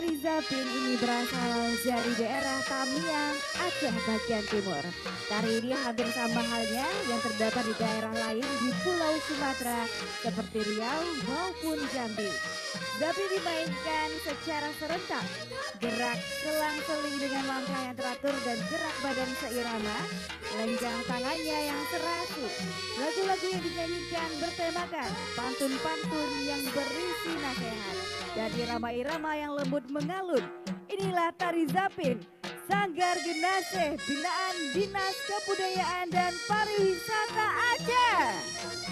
Tari Zapin ini berasal dari daerah Tamiang, Aceh bagian timur. Tari ini hampir sama halnya yang terdapat di daerah lain di Pulau Sumatera seperti Riau maupun Jambi. Zapin dimainkan secara serentak, gerak selang-seling dengan langkah yang teratur dan gerak badan seirama, lenjang tangannya yang serasi. Lagu-lagu yang dinyanyikan bertemakan pantun-pantun yang berisi nasihat dan irama-irama yang lembut mengalun. Inilah Tari Zapin, Sanggar Genaseh binaan Dinas Kebudayaan dan Pariwisata Aceh.